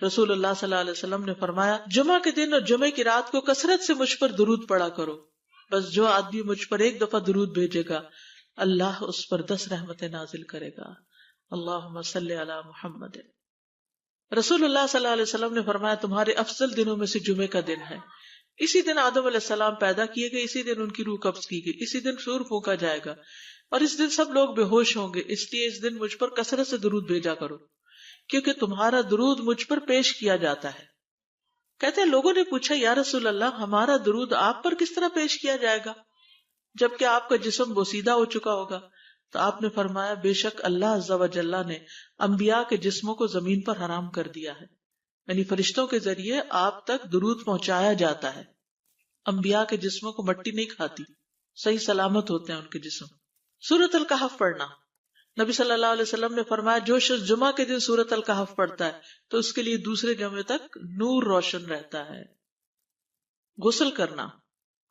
رسول اللہ صلی اللہ علیہ وسلم نے فرمایا جمعہ کے دن اور جمعے کی رات کو کثرت سے مجھ پر درود پڑا کرو، بس جو آدمی مجھ پر ایک دفعہ درود بھیجے گا اللہ اس پر 10 رحمتیں نازل کرے گا۔ اللہم صلی علی محمد۔ رسول اللہ صلی اللہ علیہ وسلم نے فرمایا تمہارے افضل دنوں میں سے جمعے کا دن ہے، اسی دن آدم علیہ السلام پیدا کیے گئے، اسی دن ان کی روح قبض کی گئی، اسی دن سور پھونکا جائے گا، اور اس دن سب لوگ بے ہوش ہوں گے، اس لیے اس دن مجھ پر کثرت سے درود بھیجا کرو کیونکہ تمہارا درود مجھ پر پیش کیا جاتا ہے۔ کہتے ہیں لوگوں نے پوچھا یا رسول اللہ ہمارا درود آپ پر کس طرح پیش کیا جائے گا جبکہ آپ کا جسم بوسیدہ ہو چکا ہوگا؟ تو آپ نے فرمایا بے شک اللہ عز و جل نے انبیاء کے جسموں کو زمین پر حرام کر دیا ہے، یعنی فرشتوں کے ذریعے آپ تک درود پہنچایا جاتا ہے۔ انبیاء کے جسموں کو مٹی نہیں کھاتی، صحیح سلامت ہوتے ہیں ان کے جسم۔ سورۃ الکہف پڑھنا، نبی صلی اللہ علیہ وسلم نے فرمایا جو شخص جمعہ کے دن سورۃ الکہف پڑھتا ہے تو اس کے لیے دوسرے جمعے تک نور روشن رہتا ہے۔ غسل کرنا،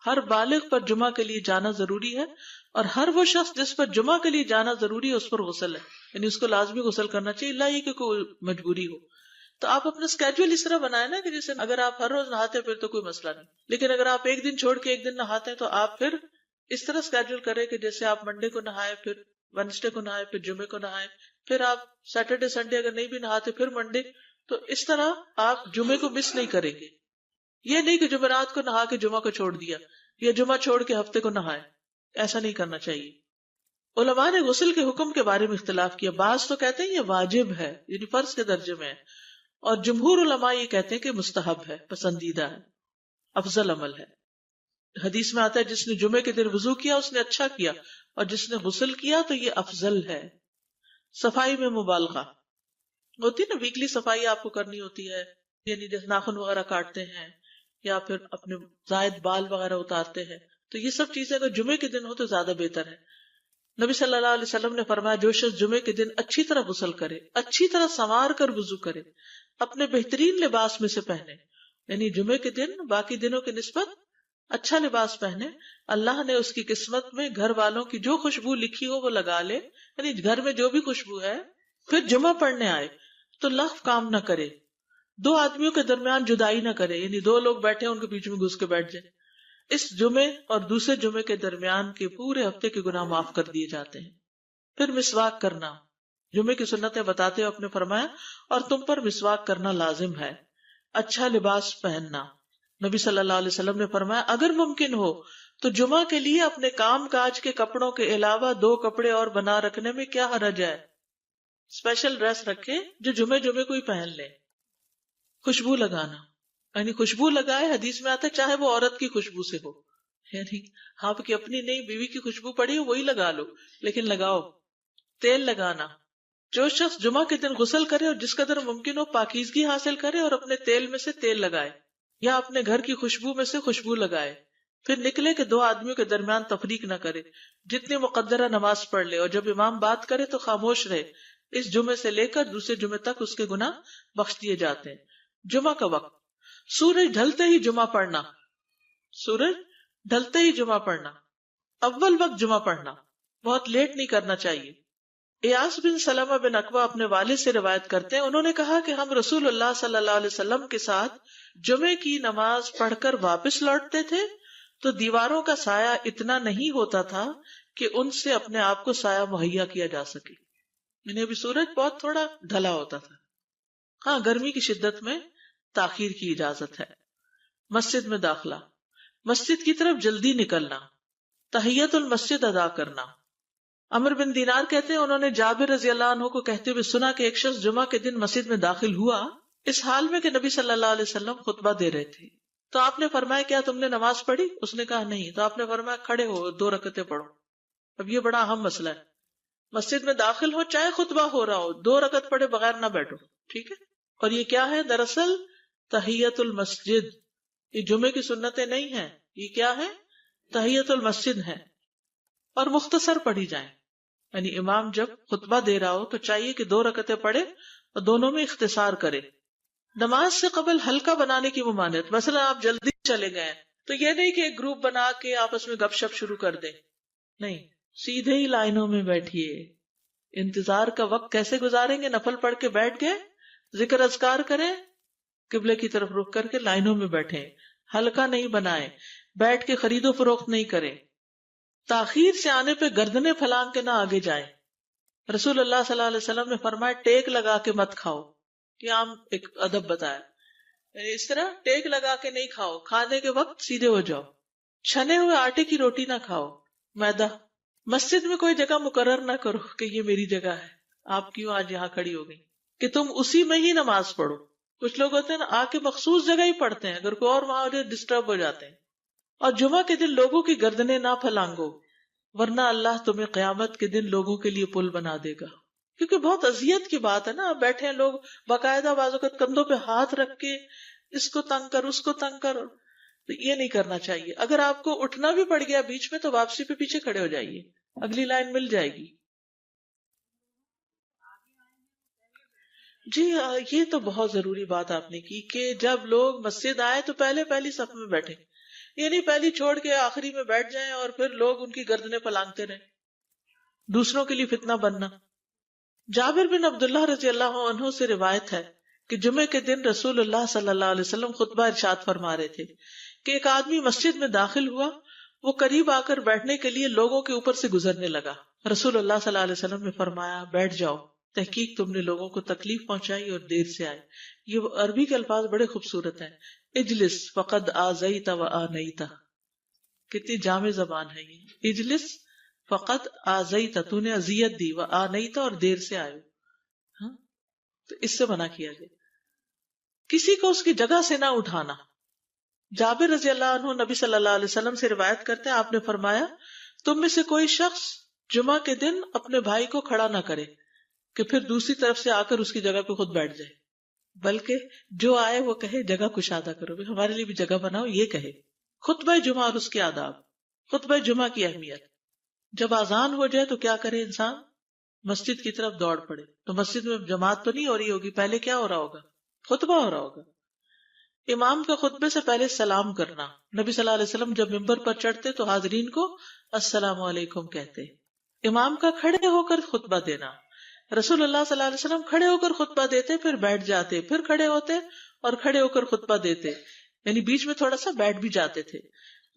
ہر بالغ پر جمعہ کے لیے جانا ضروری ہے، اور ہر وہ شخص جس پر جمعہ کے لیے جانا ضروری ہے اس پر غسل ہے، یعنی اس کو لازمی غسل کرنا چاہیے، اللہ یہ کہ کوئی مجبوری ہو۔ تو آپ اپنا اسکیجول اس طرح بنائیں نا کہ جیسے اگر آپ ہر روز نہاتے ہیں پھر تو کوئی مسئلہ نہیں، لیکن اگر آپ ایک دن چھوڑ کے ایک دن نہاتے ہیں تو آپ پھر اس طرح اسکیجول کریں کہ جیسے آپ منڈے کو نہائے، پھر وینسڈے کو نہائے، پھر جمعے کو نہائے، پھر آپ سیٹرڈے سنڈے اگر نہیں بھی نہاتے پھر منڈے، تو اس طرح آپ جمعے کو مس نہیں کریں گے۔ یہ نہیں کہ جمعرات کو نہا کے جمعہ کو چھوڑ دیا یا جمعہ چھوڑ کے ہفتے کو نہائے، ایسا نہیں کرنا چاہیے۔ علماء نے غسل کے حکم کے بارے میں اختلاف کیا، بعض تو کہتے ہیں یہ واجب ہے، یعنی فرض کے درجے میں ہے، اور جمہور علماء یہ کہتے ہیں کہ مستحب ہے، پسندیدہ ہے، افضل عمل ہے۔ حدیث میں آتا ہے جس نے جمعے کے دن وضو کیا اس نے اچھا کیا، اور جس نے غسل کیا تو یہ افضل ہے۔ صفائی میں مبالغہ ہوتی ہے نا، ویکلی صفائی آپ کو کرنی ہوتی ہے، یعنی جیسے ناخن وغیرہ کاٹتے ہیں یا پھر اپنے زائد بال وغیرہ اتارتے ہیں، تو یہ سب چیزیں اگر جمعے کے دن ہو تو زیادہ بہتر ہے۔ نبی صلی اللہ علیہ وسلم نے فرمایا جو شخص جمعے کے دن اچھی طرح غسل کرے، اچھی طرح سنوار کر وضو کرے، اپنے بہترین لباس میں سے پہنے، یعنی جمعے کے دن باقی دنوں کی نسبت اچھا لباس پہنے، اللہ نے اس کی قسمت میں گھر والوں کی جو خوشبو لکھی ہو وہ لگا لے، یعنی گھر میں جو بھی خوشبو ہے، پھر جمعہ پڑھنے آئے تو لغو کام نہ کرے، 2 آدمیوں کے درمیان جدائی نہ کرے، یعنی 2 لوگ بیٹھے ان کے بیچ میں گھس کے بیٹھ جائے۔ اس جمعے اور دوسرے جمعے کے درمیان کے پورے ہفتے کے گناہ معاف کر دیے جاتے ہیں۔ پھر مسواک کرنا، جمعے کی سنتیں بتاتے ہوئے آپ نے فرمایا اور تم پر مسواک کرنا لازم ہے۔ اچھا لباس پہننا، نبی صلی اللہ علیہ وسلم نے فرمایا اگر ممکن ہو تو جمعہ کے لیے اپنے کام کاج کے کپڑوں کے علاوہ 2 کپڑے اور بنا رکھنے میں کیا حرج ہے، اسپیشل ڈریس رکھے جو جمعے کو ہی پہن لے۔ خوشبو لگانا، یعنی خوشبو لگائے، حدیث میں آتا ہے چاہے وہ عورت کی خوشبو سے ہو، یعنی آپ کی اپنی نہیں، بیوی کی خوشبو پڑی ہو وہی لگا لو، لیکن لگاؤ۔ تیل لگانا، جو شخص جمعہ کے دن غسل کرے اور جس قدر ممکن ہو پاکیزگی حاصل کرے اور اپنے تیل میں سے تیل لگائے یا اپنے گھر کی خوشبو میں سے خوشبو لگائے، پھر نکلے کہ 2 آدمیوں کے درمیان تفریق نہ کرے، جتنی مقدرہ نماز پڑھ لے، اور جب امام بات کرے تو خاموش رہے، اس جمعے سے لے کر دوسرے جمعے تک اس کے گناہ بخش دیے جاتے ہیں۔ جمعہ کا وقت، سورج ڈھلتے ہی جمعہ پڑھنا، سورج ڈھلتے ہی جمعہ پڑھنا، اول وقت جمعہ پڑھنا، بہت لیٹ نہیں کرنا چاہیے۔ ایاس بن سلمہ بن اکوع اپنے والد سے روایت کرتے ہیں، انہوں نے کہا کہ ہم رسول اللہ صلی اللہ علیہ وسلم کے ساتھ جمعے کی نماز پڑھ کر واپس لوٹتے تھے تو دیواروں کا سایہ اتنا نہیں ہوتا تھا کہ ان سے اپنے آپ کو سایہ مہیا کیا جا سکے، یعنی ابھی سورج بہت تھوڑا ڈھلا ہوتا تھا۔ ہاں، گرمی کی شدت میں تاخیر کی اجازت ہے۔ مسجد میں داخلہ، مسجد کی طرف جلدی نکلنا، تحیت المسجد ادا کرنا۔ عمر بن دینار کہتے ہیں انہوں نے جابر رضی اللہ عنہ کو کہتے ہوئے سنا کہ ایک شخص جمعہ کے دن مسجد میں داخل ہوا اس حال میں کہ نبی صلی اللہ علیہ وسلم خطبہ دے رہے تھے، تو آپ نے فرمایا کیا تم نے نماز پڑھی؟ اس نے کہا نہیں، تو آپ نے فرمایا کھڑے ہو 2 رکعتیں پڑھو۔ اب یہ بڑا اہم مسئلہ ہے، مسجد میں داخل ہو چاہے خطبہ ہو رہا ہو 2 رکعت پڑھے بغیر نہ بیٹھو، ٹھیک ہے؟ اور یہ کیا ہے؟ دراصل تحیت المسجد، یہ جمعے کی سنتیں نہیں ہیں، یہ کیا ہے؟ تحیت المسجد ہے، اور مختصر پڑھی جائیں، یعنی امام جب خطبہ دے رہا ہو تو چاہیے کہ 2 رکعتیں پڑھے اور دونوں میں اختصار کرے۔ نماز سے قبل ہلکا بنانے کی ممانعت، مثلا آپ جلدی چلے گئے تو یہ نہیں کہ ایک گروپ بنا کے آپس میں گپ شپ شروع کر دیں، نہیں، سیدھے ہی لائنوں میں بیٹھیے۔ انتظار کا وقت کیسے گزاریں گے؟ نفل پڑھ کے بیٹھ گئے، ذکر اذکار کریں، قبلے کی طرف رخ کر کے لائنوں میں بیٹھیں، حلقہ نہیں بنائیں، بیٹھ کے خرید و فروخت نہیں کریں، تاخیر سے آنے پہ گردنیں پھلانگ کے نہ آگے جائیں۔ رسول اللہ صلی اللہ علیہ وسلم نے فرمایا ٹیک لگا کے مت کھاؤ، یہ عام ایک ادب بتایا، یعنی اس طرح ٹیک لگا کے نہیں کھاؤ، کھانے کے وقت سیدھے ہو جاؤ۔ چھنے ہوئے آٹے کی روٹی نہ کھاؤ، میدا۔ مسجد میں کوئی جگہ مقرر نہ کرو کہ یہ میری جگہ ہے، آپ کیوں آج یہاں کھڑی ہو گئی، کہ تم اسی میں ہی نماز پڑھو۔ کچھ لوگ ہوتے ہیں نا آ کے مخصوص جگہ ہی پڑھتے ہیں، اگر کوئی اور وہاں ہو جائے ڈسٹرب ہو جاتے ہیں۔ اور جمعہ کے دن لوگوں کی گردنیں نہ پھلانگو، ورنہ اللہ تمہیں قیامت کے دن لوگوں کے لیے پل بنا دے گا۔ کیونکہ بہت اذیت کی بات ہے نا، بیٹھے ہیں لوگ باقاعدہ بعض اوقات کندھوں پہ ہاتھ رکھ کے اس کو تنگ کر اس کو تنگ کر، تو یہ نہیں کرنا چاہیے۔ اگر آپ کو اٹھنا بھی پڑ گیا بیچ میں تو واپسی پہ پیچھے کھڑے ہو جائیے، اگلی لائن مل جائے گی۔ جی یہ تو بہت ضروری بات آپ نے کی کہ جب لوگ مسجد آئے تو پہلی صف میں بیٹھے، یہ نہیں پہلی چھوڑ کے آخری میں بیٹھ جائیں اور پھر لوگ ان کی گردنیں پلانگتے رہیں، دوسروں کے لیے فتنہ بننا۔ جابر بن عبداللہ رضی اللہ عنہ سے روایت ہے کہ جمعے کے دن رسول اللہ صلی اللہ علیہ وسلم خطبہ ارشاد فرما رہے تھے کہ ایک آدمی مسجد میں داخل ہوا، وہ قریب آ کر بیٹھنے کے لیے لوگوں کے اوپر سے گزرنے لگا۔ رسول اللہ صلی اللہ علیہ وسلم نے فرمایا بیٹھ جاؤ، تحقیق تم نے لوگوں کو تکلیف پہنچائی اور دیر سے آئے۔ یہ عربی کے الفاظ بڑے خوبصورت ہیں، اجلس فقد آذیت و آنیت، کتنی جامع زبان ہے یہ۔ اجلس فقط آذیت، تو نے اذیت دی، و آنیت، اور دیر سے آئے۔ ہاں تو اس سے منع کیا گیا۔ کسی کو اس کی جگہ سے نہ اٹھانا۔ جابر رضی اللہ عنہ نبی صلی اللہ علیہ وسلم سے روایت کرتے ہیں، آپ نے فرمایا تم میں سے کوئی شخص جمعہ کے دن اپنے بھائی کو کھڑا نہ کرے کہ پھر دوسری طرف سے آ کر اس کی جگہ پہ خود بیٹھ جائے، بلکہ جو آئے وہ کہے جگہ کشادہ کرو، ہمارے لیے بھی جگہ بناؤ، یہ کہے۔ خطبہ جمعہ اور اس کے آداب۔ خطبہ جمعہ کی اہمیت، جب اذان ہو جائے تو کیا کرے انسان؟ مسجد کی طرف دوڑ پڑے۔ تو مسجد میں جماعت تو نہیں ہو رہی ہوگی، پہلے کیا ہو رہا ہوگا؟ خطبہ ہو رہا ہوگا۔ امام کا خطبے سے پہلے سلام کرنا۔ نبی صلی اللہ علیہ وسلم جب ممبر پر چڑھتے تو حاضرین کو السلام علیکم کہتے۔ امام کا کھڑے ہو کر خطبہ دینا۔ رسول اللہ صلی اللہ علیہ وسلم کھڑے ہو کر خطبہ دیتے، پھر بیٹھ جاتے، پھر کھڑے ہوتے اور کھڑے ہو کر خطبہ دیتے، یعنی بیچ میں تھوڑا سا بیٹھ بھی جاتے تھے۔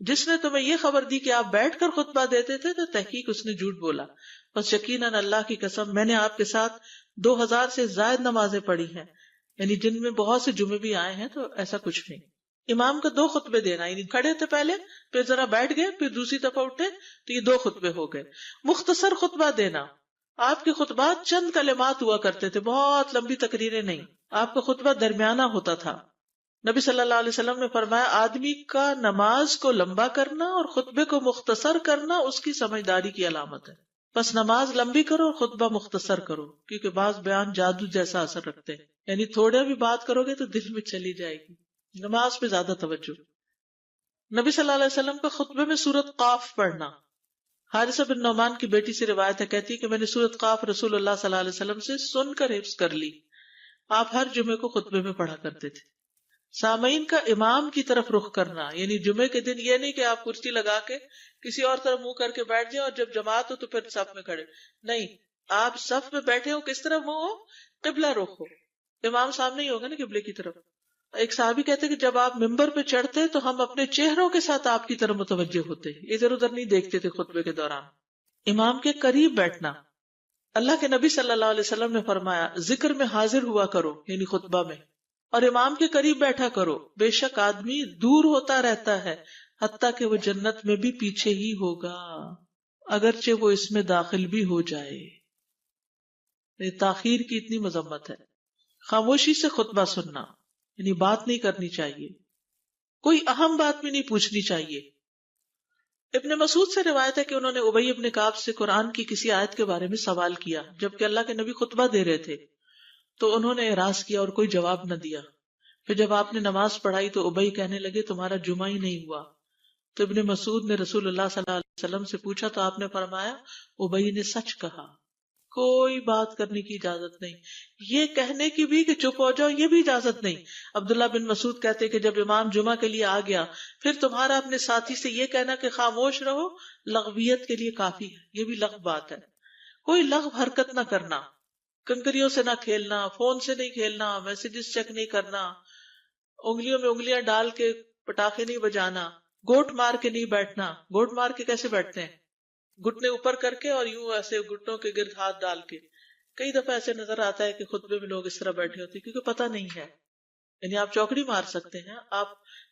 جس نے تمہیں یہ خبر دی کہ آپ بیٹھ کر خطبہ دیتے تھے تو تحقیق اس نے جھوٹ بولا، بس یقیناً اللہ کی قسم میں نے آپ کے ساتھ 2000 سے زائد نمازیں پڑھی ہیں، یعنی جن میں بہت سے جمعے بھی آئے ہیں، تو ایسا کچھ نہیں۔ امام کا 2 خطبے دینا، یعنی کھڑے تھے پہلے، پھر ذرا بیٹھ گئے، پھر دوسری دفعہ اٹھے، تو یہ 2 خطبے ہو گئے۔ مختصر خطبہ دینا۔ آپ کے خطبات چند کلمات ہوا کرتے تھے، بہت لمبی تقریریں نہیں، آپ کا خطبہ درمیانہ ہوتا تھا۔ نبی صلی اللہ علیہ وسلم نے فرمایا آدمی کا نماز کو لمبا کرنا اور خطبے کو مختصر کرنا اس کی سمجھداری کی علامت ہے۔ بس نماز لمبی کرو اور خطبہ مختصر کرو، کیونکہ بعض بیان جادو جیسا اثر رکھتے ہیں، یعنی تھوڑے بھی بات کرو گے تو دل میں چلی جائے گی۔ نماز پہ زیادہ توجہ۔ نبی صلی اللہ علیہ وسلم کا خطبے میں سورۃ قاف پڑھنا۔ حارثہ بن نعمان کی بیٹی سے روایت ہے، کہتی ہے کہ میں نے سورۃ قاف رسول اللہ صلی اللہ علیہ وسلم سے سن کر حفظ کر لی۔ آپ ہر جمعے کو خطبے میں پڑھا کرتے تھے۔ سامعین کا امام کی طرف رخ کرنا، یعنی جمعے کے دن یہ نہیں کہ آپ کرسی لگا کے کسی اور طرف منہ کر کے بیٹھ جائیں اور جب جماعت ہو تو پھر صف میں کھڑے، نہیں، آپ صف میں بیٹھے ہو، کس طرف منہ ہو؟ قبلہ رخ ہو، امام سامنے ہی ہوگا نا قبلے کی طرف۔ ایک صحابی کہتے کہ جب آپ ممبر پہ چڑھتے تو ہم اپنے چہروں کے ساتھ آپ کی طرف متوجہ ہوتے، ادھر ادھر نہیں دیکھتے تھے خطبے کے دوران۔ امام کے قریب بیٹھنا۔ اللہ کے نبی صلی اللہ علیہ وسلم نے فرمایا ذکر میں حاضر ہوا کرو، یعنی خطبہ میں، اور امام کے قریب بیٹھا کرو، بے شک آدمی دور ہوتا رہتا ہے حتیٰ کہ وہ جنت میں بھی پیچھے ہی ہوگا اگرچہ وہ اس میں داخل بھی ہو جائے۔ تاخیر کی اتنی مذمت ہے۔ خاموشی سے خطبہ سننا، یعنی بات نہیں کرنی چاہیے، کوئی اہم بات بھی نہیں پوچھنی چاہیے۔ ابن مسعود سے روایت ہے کہ انہوں نے ابی ابن کعب سے قرآن کی کسی آیت کے بارے میں سوال کیا جبکہ اللہ کے نبی خطبہ دے رہے تھے، تو انہوں نے اعراض کیا اور کوئی جواب نہ دیا۔ پھر جب آپ نے نماز پڑھائی تو ابی کہنے لگے تمہارا جمعہ ہی نہیں ہوا۔ تو ابن مسعود نے رسول اللہ صلی اللہ علیہ وسلم سے پوچھا تو آپ نے فرمایا ابی نے سچ کہا، کوئی بات کرنے کی اجازت نہیں، یہ کہنے کی بھی کہ چپ ہو جاؤ یہ بھی اجازت نہیں۔ عبداللہ بن مسعود کہتے کہ جب امام جمعہ کے لیے آ گیا پھر تمہارا اپنے ساتھی سے یہ کہنا کہ خاموش رہو لغویت کے لیے کافی ہے، یہ بھی لغو بات ہے۔ کوئی لغو حرکت نہ کرنا، کنکریوں سے نہ کھیلنا، فون سے نہیں کھیلنا، میسیجز چیک نہیں کرنا، انگلیوں میں انگلیاں ڈال کے پٹاخے نہیں بجانا، گوٹ مار کے نہیں بیٹھنا. گوٹ مار کے کیسے بیٹھتے ہیں؟ گھٹنے اوپر کر کے اور یوں ایسے گھٹنوں کے گرد ہاتھ ڈال کے. کئی دفعہ ایسے نظر آتا ہے کہ خطبے میں لوگ اس طرح بیٹھے ہوتے ہیں کیونکہ پتہ نہیں ہے. یعنی آپ چوکڑی مار سکتے ہیں. آپ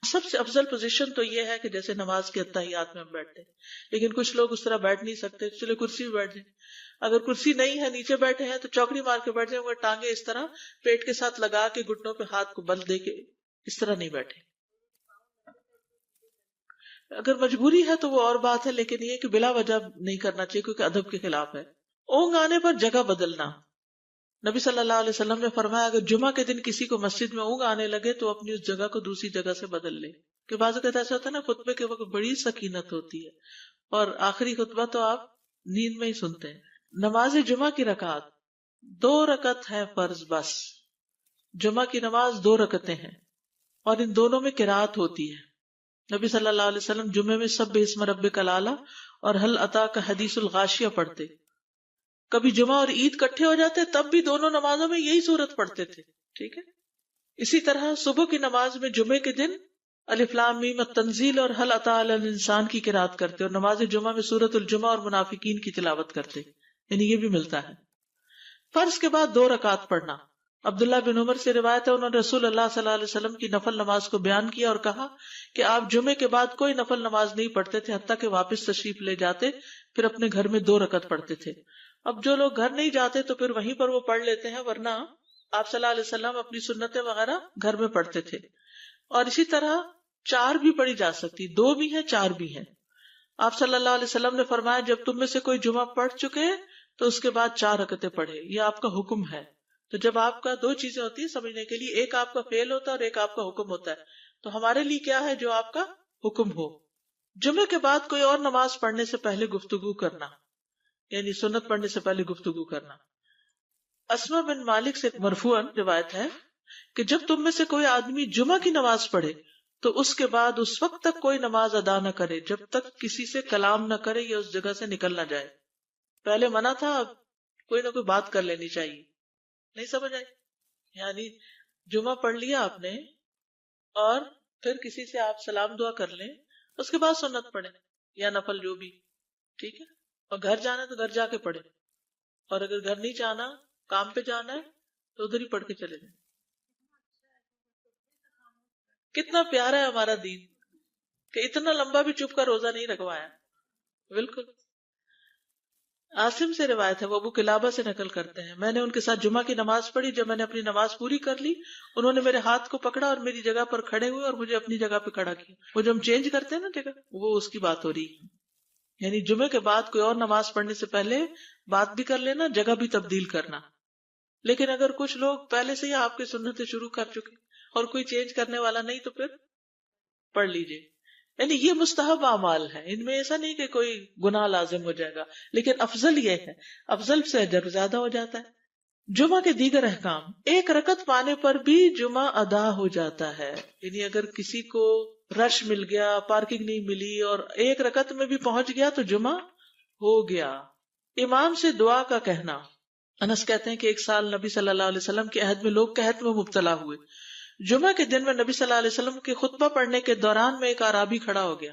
سب سے افضل پوزیشن تو یہ ہے کہ جیسے نماز کے اتحیات میں ہم بیٹھتے ہیں، لیکن کچھ لوگ اس طرح بیٹھ نہیں سکتے، چلے کرسی میں بیٹھ جائیں. اگر کرسی نہیں ہے، نیچے بیٹھے ہیں، تو چوکڑی مار کے بیٹھ جائیں، مگر ٹانگیں اس طرح پیٹ کے ساتھ لگا کے گھٹنوں پہ ہاتھ کو بل دے کے اس طرح نہیں بیٹھے. اگر مجبوری ہے تو وہ اور بات ہے، لیکن یہ کہ بلا وجہ نہیں کرنا چاہیے کیونکہ ادب کے خلاف ہے. اونگ آنے پر جگہ بدلنا. نبی صلی اللہ علیہ وسلم نے فرمایا اگر جمعہ کے دن کسی کو مسجد میں اونگ آنے لگے تو اپنی اس جگہ کو دوسری جگہ سے بدل لے. کہ بعض اوقات ایسا ہوتا ہے نا، خطبے کے وقت بڑی سکینت ہوتی ہے اور آخری خطبہ تو آپ نیند میں ہی سنتے ہیں. نماز جمعہ کی رکعت 2 رکعت ہے فرض بس. جمعہ کی نماز 2 رکعتیں ہیں اور ان دونوں میں قرات ہوتی ہے. نبی صلی اللہ علیہ وسلم جمعے میں سب اسم ربک الاعلی اور حل اتا کا حدیث الغاشیہ پڑھتے. کبھی جمعہ اور عید کٹھے ہو جاتے تب بھی دونوں نمازوں میں یہی صورت پڑھتے تھے. ٹھیک ہے. اسی طرح صبح کی نماز میں جمعے کے دن الف لام میم التنزیل اور حل اتی علی الانسان کی قرات کرتے اور نماز جمعہ میں سورۃ الجمعہ اور منافقین کی تلاوت کرتے. یعنی یہ بھی ملتا ہے. فرض کے بعد 2 رکعت پڑھنا. عبداللہ بن عمر سے روایت ہے انہوں نے رسول اللہ صلی اللہ علیہ وسلم کی نفل نماز کو بیان کیا اور کہا کہ آپ جمعے کے بعد کوئی نفل نماز نہیں پڑھتے تھے حتیٰ کہ واپس تشریف لے جاتے، پھر اپنے گھر میں 2 رکعت پڑھتے تھے. اب جو لوگ گھر نہیں جاتے تو پھر وہیں پر وہ پڑھ لیتے ہیں، ورنہ آپ صلی اللہ علیہ وسلم اپنی سنتیں وغیرہ گھر میں پڑھتے تھے. اور اسی طرح 4 بھی پڑھی جا سکتی، 2 بھی ہیں 4 بھی ہیں. آپ صلی اللہ علیہ وسلم نے فرمایا جب تم میں سے کوئی جمعہ پڑھ چکے تو اس کے بعد 4 رکعتیں پڑھے. یہ آپ کا حکم ہے. تو جب آپ کا 2 چیزیں ہوتی ہیں سمجھنے کے لیے، ایک آپ کا فعل ہوتا ہے اور ایک آپ کا حکم ہوتا ہے. تو ہمارے لیے کیا ہے؟ جو آپ کا حکم ہو. جمعے کے بعد کوئی اور نماز پڑھنے سے پہلے گفتگو کرنا، یعنی سنت پڑھنے سے پہلے گفتگو کرنا. اسما بن مالک سے مرفوعاً روایت ہے کہ جب تم میں سے کوئی آدمی جمعہ کی نماز پڑھے تو اس کے بعد اس وقت تک کوئی نماز ادا نہ کرے جب تک کسی سے کلام نہ کرے یا اس جگہ سے نکل نہ جائے. پہلے منع تھا، اب کوئی نہ کوئی بات کر لینی چاہیے. نہیں سمجھ آئی؟ یعنی جمعہ پڑھ لیا آپ نے اور پھر کسی سے آپ سلام دعا کر لیں، اس کے بعد سنت پڑھیں یا نفل جو بھی. ٹھیک ہے. اور گھر جانا ہے تو گھر جا کے پڑھیں، اور اگر گھر نہیں جانا، کام پہ جانا ہے تو ادھر ہی پڑھ کے چلے جائیں. کتنا پیارا ہے ہمارا دین کہ اتنا لمبا بھی چپ کا روزہ نہیں رکھوایا. بالکل. عاصم سے روایت ہے، وہ ابو قلابہ سے نقل کرتے ہیں، میں نے ان کے ساتھ جمعہ کی نماز پڑھی. جب میں نے اپنی نماز پوری کر لی انہوں نے میرے ہاتھ کو پکڑا اور میری جگہ پر کھڑے ہوئے اور مجھے اپنی جگہ پہ کھڑا کیا. وہ جو ہم چینج کرتے ہیں نا جگہ، وہ اس کی بات ہو رہی ہے. یعنی جمعے کے بعد کوئی اور نماز پڑھنے سے پہلے بات بھی کر لینا، جگہ بھی تبدیل کرنا. لیکن اگر کچھ لوگ پہلے سے ہی آپ کی سنتیں شروع کر چکے اور کوئی چینج کرنے والا نہیں تو پھر پڑھ لیجئے. یعنی یہ مستحب اعمال ہے، ان میں ایسا نہیں کہ کوئی گناہ لازم ہو جائے گا، لیکن افضل یہ ہے، افضل سے اجر زیادہ ہو جاتا ہے. جمعہ کے دیگر احکام. 1 رکعت پانے پر بھی جمعہ ادا ہو جاتا ہے. یعنی اگر کسی کو رش مل گیا، پارکنگ نہیں ملی اور 1 رکعت میں بھی پہنچ گیا تو جمعہ ہو گیا. امام سے دعا کا کہنا. انس کہتے ہیں کہ 1 سال نبی صلی اللہ علیہ وسلم کے عہد میں لوگ قحط میں مبتلا ہوئے. جمعہ کے دن میں نبی صلی اللہ علیہ وسلم کے خطبہ پڑھنے کے دوران میں ایک اعرابی کھڑا ہو گیا.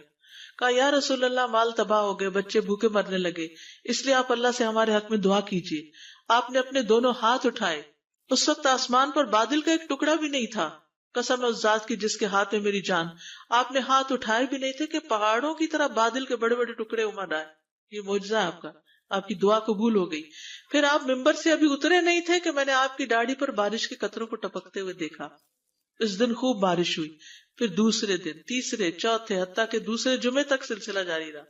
کہا یا رسول اللہ، مال تباہ ہو گئے، بچے بھوکے مرنے لگے، اس لیے آپ اللہ سے ہمارے حق میں دعا کیجیے. آپ نے اپنے دونوں ہاتھ اٹھائے. اس وقت آسمان پر بادل کا ایک ٹکڑا بھی نہیں تھا. قسم ہے اس ذات کی جس کے ہاتھ میں میری جان، آپ نے ہاتھ اٹھائے بھی نہیں تھے کہ پہاڑوں کی طرح بادل کے بڑے بڑے ٹکڑے امڑ آئے. یہ معجزہ ہے آپ کا، آپ کی دعا قبول ہو گئی. پھر آپ ممبر سے ابھی اترے نہیں تھے کہ میں نے آپ کی داڑھی پر بارش کے قطروں کو ٹپکتے ہوئے دیکھا. اس دن خوب بارش ہوئی. پھر دوسرے دن، تیسرے، چوتھے، حتیٰ کہ دوسرے جمعے تک سلسلہ جاری رہا.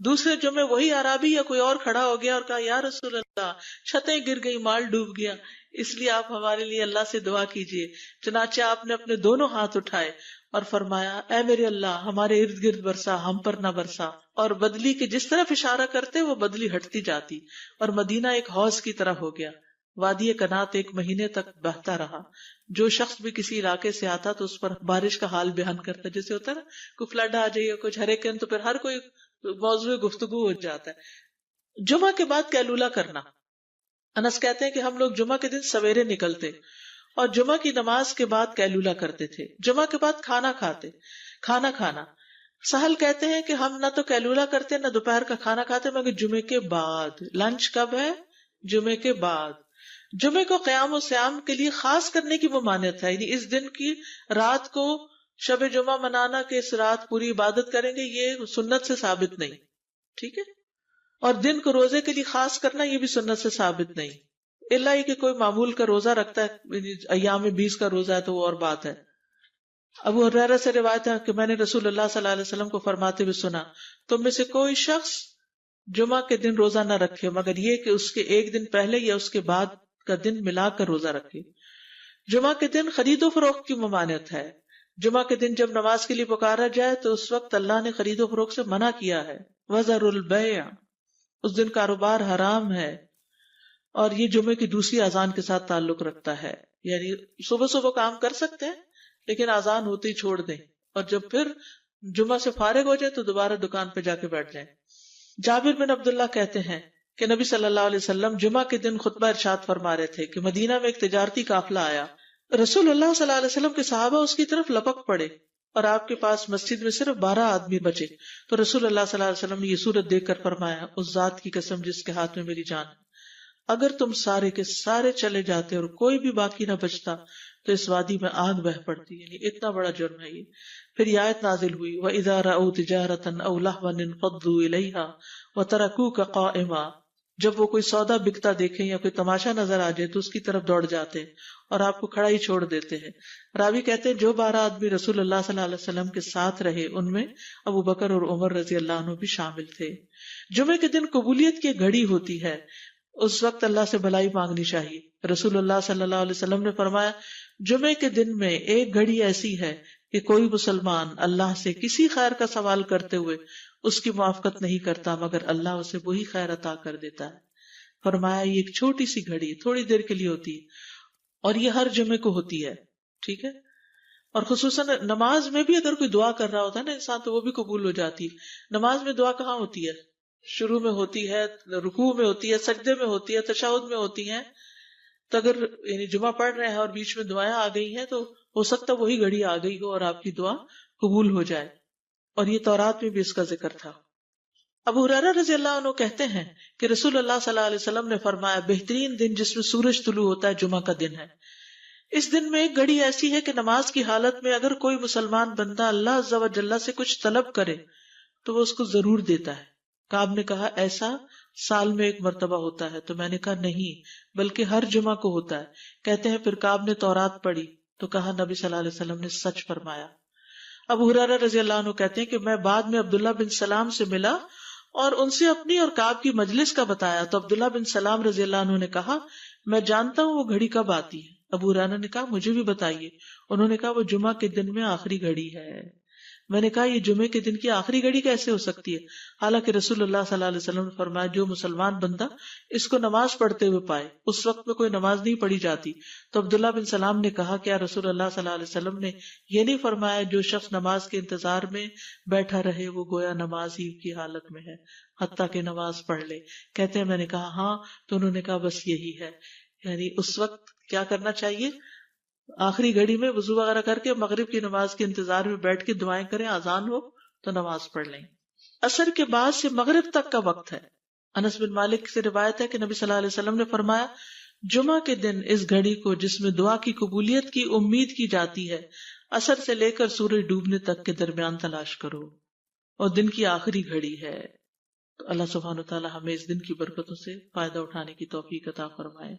دوسرے جمعے وہی عرابی یا کوئی اور کھڑا ہو گیا اور کہا یا رسول اللہ، چھتیں گر گئی، مال ڈوب گیا، اس لیے آپ ہمارے لیے اللہ سے دعا کیجیے. چنانچہ آپ نے اپنے دونوں ہاتھ اٹھائے اور فرمایا اے میرے اللہ، ہمارے ارد گرد برسا، ہم پر نہ برسا. اور بدلی کے جس طرف اشارہ کرتے وہ بدلی ہٹتی جاتی اور مدینہ ایک حوض کی طرح ہو گیا. وادی کنات 1 مہینے تک بہتا رہا. جو شخص بھی کسی علاقے سے آتا تو اس پر بارش کا حال بیان کرتا، جیسے ہوتا ہے نا کوئی فلڈ آ جائے یا کچھ ہریکین، تو پھر ہر کوئی موضوع گفتگو ہو جاتا ہے. جمعہ کے بعد قیلولہ کرنا. انس کہتے ہیں کہ ہم لوگ جمعہ کے دن سویرے نکلتے اور جمعہ کی نماز کے بعد قیلولہ کرتے تھے. جمعہ کے بعد کھانا کھانا. سہل کہتے ہیں کہ ہم نہ تو قیلولہ کرتے نہ دوپہر کا کھانا کھاتے مگر جمعے کے بعد. لنچ کب ہے؟ جمعے کے بعد. جمعے کو قیام و سیام کے لیے خاص کرنے کی ممانعت ہے، یعنی اس دن کی رات کو شب جمعہ منانا کہ اس رات پوری عبادت کریں گے، یہ سنت سے ثابت نہیں. ٹھیک ہے. اور دن کو روزے کے لیے خاص کرنا یہ بھی سنت سے ثابت نہیں، الا یہ کہ کوئی معمول کا روزہ رکھتا ہے، ایام 20 کا روزہ ہے تو وہ اور بات ہے. ابو ہریرہ سے روایت ہے کہ میں نے رسول اللہ صلی اللہ علیہ وسلم کو فرماتے ہوئے سنا، تم میں سے کوئی شخص جمعہ کے دن روزہ نہ رکھے مگر یہ کہ اس کے ایک دن پہلے یا اس کے بعد کا دن ملا کر روزہ رکھے. جمعہ کے دن خرید و فروخت کی ممانعت ہے. جمعہ کے دن جب نماز کے لیے پکارا جائے تو اس وقت اللہ نے خرید و فروخت سے منع کیا ہے. وَذَرُوا الْبَيْعَ، اس دن کاروبار حرام ہے. اور یہ جمعے کی دوسری اذان کے ساتھ تعلق رکھتا ہے، یعنی صبح صبح کام کر سکتے ہیں لیکن اذان ہوتے ہی چھوڑ دیں، اور جب پھر جمعہ سے فارغ ہو جائے تو دوبارہ دکان پہ جا کے بیٹھ جائیں. جابر بن عبداللہ کہتے ہیں کہ نبی صلی اللہ علیہ وسلم جمعہ کے دن خطبہ ارشاد فرما رہے تھے کہ مدینہ میں ایک تجارتی قافلہ آیا. رسول اللہ صلی اللہ علیہ وسلم کے صحابہ اس کی طرف لپک پڑے اور آپ کے پاس مسجد میں صرف 12 آدمی بچے. تو رسول اللہ صلی اللہ علیہ وسلم نے یہ صورت دیکھ کر فرمایا، اس ذات کی قسم جس کے ہاتھ میں میری جان ہے، اگر تم سارے کے سارے چلے جاتے اور کوئی بھی باقی نہ بچتا تو اس وادی میں آگ بہ پڑتی. یعنی اتنا بڑا جرم ہے یہ. پھر یہ آیت نازل ہوئی، وَإِذَا رَأَوْا تِجَارَةً أَوْ لَهْوًا انفضوا إِلَيْهَا وَتَرَكُوكَ قَائِمًا، جب وہ کوئی سودا بکتا دیکھیں یا کوئی تماشا نظر آ جائے تو اس کی طرف دوڑ جاتے ہیں اور آپ کو کھڑا ہی چھوڑ دیتے ہیں. راوی کہتے ہیں جو 12 آدمی رسول اللہ صلی اللہ علیہ وسلم کے ساتھ رہے ان میں ابو بکر اور عمر رضی اللہ عنہ بھی شامل تھے. جمعے کے دن قبولیت کی گھڑی ہوتی ہے، اس وقت اللہ سے بھلائی مانگنی چاہیے. رسول اللہ صلی اللہ علیہ وسلم نے فرمایا، جمعے کے دن میں ایک گھڑی ایسی ہے کہ کوئی مسلمان اللہ سے کسی خیر کا سوال کرتے ہوئے اس کی موافقت نہیں کرتا مگر اللہ اسے وہی خیر عطا کر دیتا ہے. فرمایا یہ ایک چھوٹی سی گھڑی تھوڑی دیر کے لیے ہوتی ہے اور یہ ہر جمعے کو ہوتی ہے. ٹھیک ہے. اور خصوصاً نماز میں بھی اگر کوئی دعا کر رہا ہوتا ہے نا انسان تو وہ بھی قبول ہو جاتی ہے. نماز میں دعا کہاں ہوتی ہے؟ شروع میں ہوتی ہے، رکوع میں ہوتی ہے، سجدے میں ہوتی ہے، تشہد میں ہوتی ہیں. تو اگر یعنی جمعہ پڑھ رہے ہیں اور بیچ میں دعائیں آ گئی ہیں تو ہو سکتا ہے وہی گھڑی آ گئی ہو اور آپ کی دعا قبول ہو جائے. اور یہ تورات میں بھی اس کا ذکر تھا. ابو ہریرہ رضی اللہ عنہ کہتے ہیں کہ رسول اللہ صلی اللہ علیہ وسلم نے فرمایا، بہترین دن جس میں سورج طلوع ہوتا ہے جمعہ کا دن ہے. اس دن میں ایک گھڑی ایسی ہے کہ نماز کی حالت میں اگر کوئی مسلمان بندہ اللہ عز و جل سے کچھ طلب کرے تو وہ اس کو ضرور دیتا ہے. کعب نے کہا ایسا سال میں ایک مرتبہ ہوتا ہے؟ تو میں نے کہا نہیں بلکہ ہر جمعہ کو ہوتا ہے. کہتے ہیں پھر کعب نے تورات پڑھی تو کہا نبی صلی اللہ علیہ وسلم نے سچ فرمایا. ابو ہریرہ رضی اللہ عنہ کہتے ہیں کہ میں بعد میں عبداللہ بن سلام سے ملا اور ان سے اپنی اور کعب کی مجلس کا بتایا تو عبداللہ بن سلام رضی اللہ عنہ نے کہا میں جانتا ہوں وہ گھڑی کب آتی ہے. ابو ہریرہ نے کہا مجھے بھی بتائیے. انہوں نے کہا وہ جمعہ کے دن میں آخری گھڑی ہے. میں نے کہا یہ جمعے کے دن کی آخری گھڑی کیسے ہو سکتی ہے؟ حالانکہ رسول اللہ صلی اللہ علیہ وسلم نے فرمایا جو مسلمان بندہ اس کو نماز پڑھتے ہوئے پائے. اس وقت میں کوئی نماز نہیں پڑھی جاتی. تو عبداللہ بن سلام نے کہا کیا رسول اللہ صلی اللہ علیہ وسلم نے یہ نہیں فرمایا جو شخص نماز کے انتظار میں بیٹھا رہے وہ گویا نماز ہی کی حالت میں ہے حتیٰ کہ نماز پڑھ لے؟ کہتے ہیں میں نے کہا ہاں. تو انہوں نے کہا بس یہی ہے، یعنی اس وقت کیا کرنا چاہیے؟ آخری گھڑی میں وضو وغیرہ کر کے مغرب کی نماز کے انتظار میں بیٹھ کے دعائیں کریں، اذان ہو تو نماز پڑھ لیں. عصر کے بعد سے مغرب تک کا وقت ہے. انس بن مالک سے روایت ہے کہ نبی صلی اللہ علیہ وسلم نے فرمایا جمعہ کے دن اس گھڑی کو جس میں دعا کی قبولیت کی امید کی جاتی ہے عصر سے لے کر سورج ڈوبنے تک کے درمیان تلاش کرو اور دن کی آخری گھڑی ہے. تو اللہ سبحانہ وتعالی ہمیں اس دن کی برکتوں سے فائدہ اٹھانے کی توفیق عطا فرمائے.